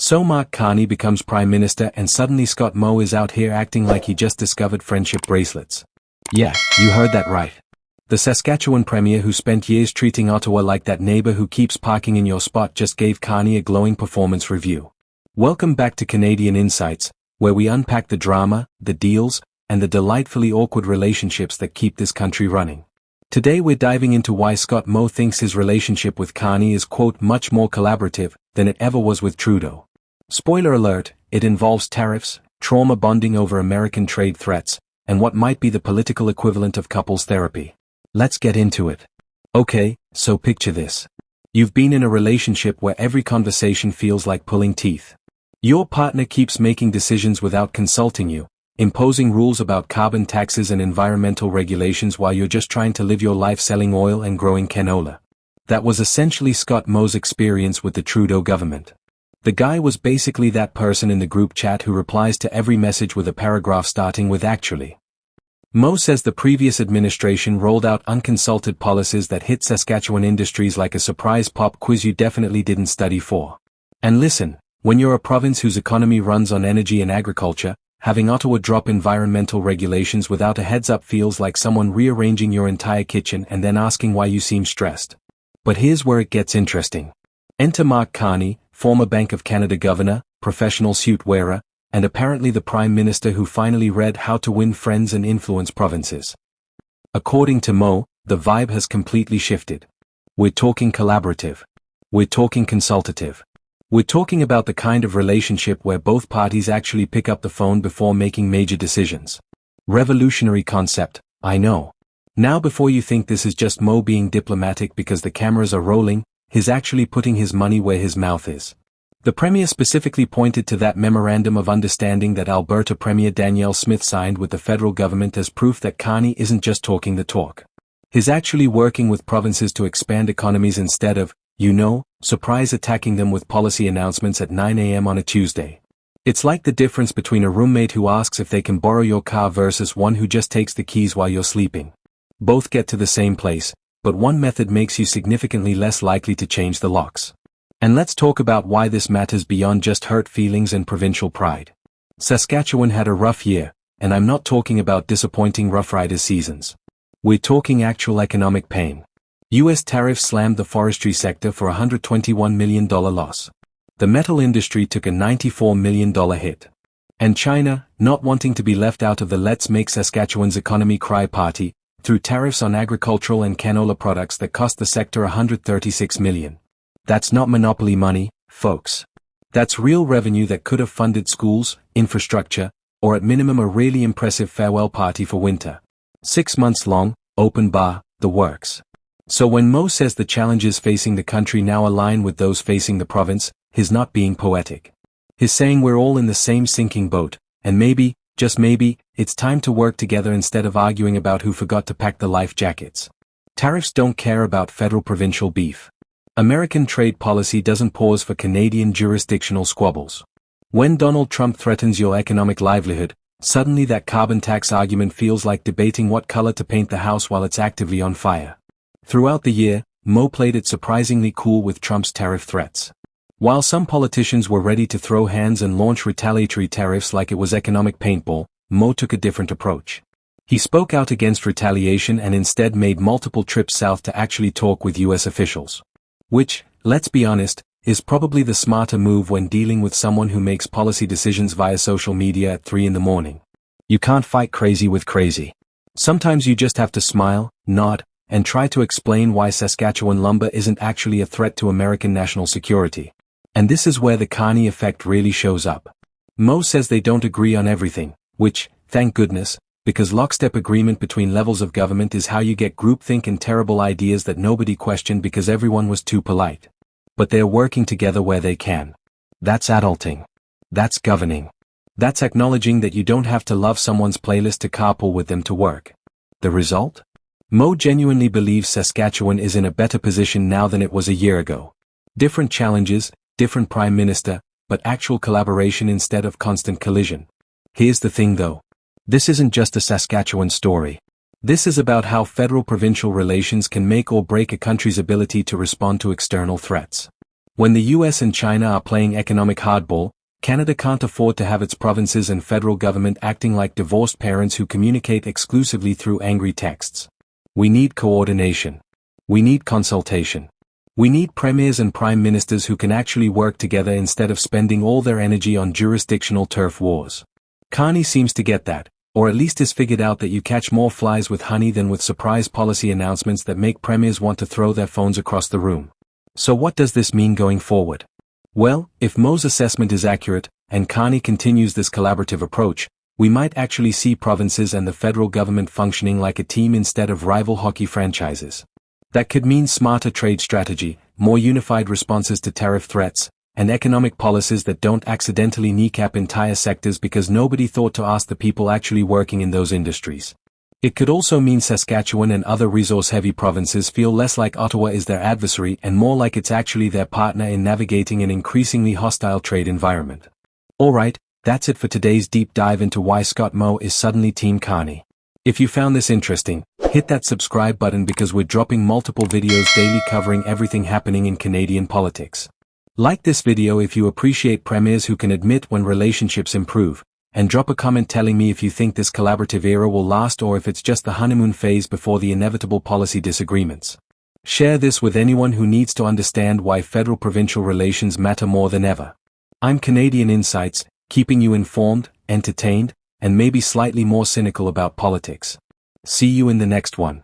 So Mark Carney becomes Prime Minister and suddenly Scott Moe is out here acting like he just discovered friendship bracelets. Yeah, you heard that right. The Saskatchewan Premier who spent years treating Ottawa like that neighbor who keeps parking in your spot just gave Carney a glowing performance review. Welcome back to Canadian Insights, where we unpack the drama, the deals, and the delightfully awkward relationships that keep this country running. Today we're diving into why Scott Moe thinks his relationship with Carney is quote much more collaborative than it ever was with Trudeau. Spoiler alert, it involves tariffs, trauma bonding over American trade threats, and what might be the political equivalent of couples therapy. Let's get into it. Okay, so picture this. You've been in a relationship where every conversation feels like pulling teeth. Your partner keeps making decisions without consulting you, imposing rules about carbon taxes and environmental regulations while you're just trying to live your life selling oil and growing canola. That was essentially Scott Moe's experience with the Trudeau government. The guy was basically that person in the group chat who replies to every message with a paragraph starting with "actually." Moe says the previous administration rolled out unconsulted policies that hit Saskatchewan industries like a surprise pop quiz you definitely didn't study for. And listen, when you're a province whose economy runs on energy and agriculture, having Ottawa drop environmental regulations without a heads-up feels like someone rearranging your entire kitchen and then asking why you seem stressed. But here's where it gets interesting. Enter Mark Carney, former Bank of Canada governor, professional suit wearer, and apparently the Prime Minister who finally read How to Win Friends and Influence Provinces. According to Moe, the vibe has completely shifted. We're talking collaborative. We're talking consultative. We're talking about the kind of relationship where both parties actually pick up the phone before making major decisions. Revolutionary concept, I know. Now before you think this is just Moe being diplomatic because the cameras are rolling, he's actually putting his money where his mouth is. The Premier specifically pointed to that Memorandum of Understanding that Alberta Premier Danielle Smith signed with the federal government as proof that Carney isn't just talking the talk. He's actually working with provinces to expand economies instead of, surprise attacking them with policy announcements at 9 a.m. on a Tuesday. It's like the difference between a roommate who asks if they can borrow your car versus one who just takes the keys while you're sleeping. Both get to the same place, but one method makes you significantly less likely to change the locks. And let's talk about why this matters beyond just hurt feelings and provincial pride. Saskatchewan had a rough year, and I'm not talking about disappointing Rough Riders seasons. We're talking actual economic pain. U.S. tariffs slammed the forestry sector for a $121 million loss. The metal industry took a $94 million hit. And China, not wanting to be left out of the Let's Make Saskatchewan's Economy Cry party, threw tariffs on agricultural and canola products that cost the sector $136 million. That's not monopoly money, folks. That's real revenue that could have funded schools, infrastructure, or at minimum a really impressive farewell party for winter. 6 months long, open bar, the works. So when Moe says the challenges facing the country now align with those facing the province, he's not being poetic. He's saying we're all in the same sinking boat, and maybe, just maybe, it's time to work together instead of arguing about who forgot to pack the life jackets. Tariffs don't care about federal-provincial beef. American trade policy doesn't pause for Canadian jurisdictional squabbles. When Donald Trump threatens your economic livelihood, suddenly that carbon tax argument feels like debating what color to paint the house while it's actively on fire. Throughout the year, Moe played it surprisingly cool with Trump's tariff threats. While some politicians were ready to throw hands and launch retaliatory tariffs like it was economic paintball, Moe took a different approach. He spoke out against retaliation and instead made multiple trips south to actually talk with U.S. officials. Which, let's be honest, is probably the smarter move when dealing with someone who makes policy decisions via social media at 3 in the morning. You can't fight crazy with crazy. Sometimes you just have to smile, nod, and try to explain why Saskatchewan lumber isn't actually a threat to American national security. And this is where the Carney effect really shows up. Moe says they don't agree on everything, which, thank goodness, because lockstep agreement between levels of government is how you get groupthink and terrible ideas that nobody questioned because everyone was too polite. But they're working together where they can. That's adulting. That's governing. That's acknowledging that you don't have to love someone's playlist to carpool with them to work. The result? Moe genuinely believes Saskatchewan is in a better position now than it was a year ago. Different challenges, different prime minister, but actual collaboration instead of constant collision. Here's the thing though. This isn't just a Saskatchewan story. This is about how federal-provincial relations can make or break a country's ability to respond to external threats. When the US and China are playing economic hardball, Canada can't afford to have its provinces and federal government acting like divorced parents who communicate exclusively through angry texts. We need coordination. We need consultation. We need premiers and prime ministers who can actually work together instead of spending all their energy on jurisdictional turf wars. Carney seems to get that, or at least has figured out that you catch more flies with honey than with surprise policy announcements that make premiers want to throw their phones across the room. So what does this mean going forward? Well, if Moe's assessment is accurate, and Carney continues this collaborative approach, we might actually see provinces and the federal government functioning like a team instead of rival hockey franchises. That could mean smarter trade strategy, more unified responses to tariff threats, and economic policies that don't accidentally kneecap entire sectors because nobody thought to ask the people actually working in those industries. It could also mean Saskatchewan and other resource-heavy provinces feel less like Ottawa is their adversary and more like it's actually their partner in navigating an increasingly hostile trade environment. Alright, that's it for today's deep dive into why Scott Moe is suddenly Team Carney. If you found this interesting, hit that subscribe button because we're dropping multiple videos daily covering everything happening in Canadian politics. Like this video if you appreciate premiers who can admit when relationships improve, and drop a comment telling me if you think this collaborative era will last or if it's just the honeymoon phase before the inevitable policy disagreements. Share this with anyone who needs to understand why federal-provincial relations matter more than ever. I'm Canadian Insights, keeping you informed, entertained, and maybe slightly more cynical about politics. See you in the next one.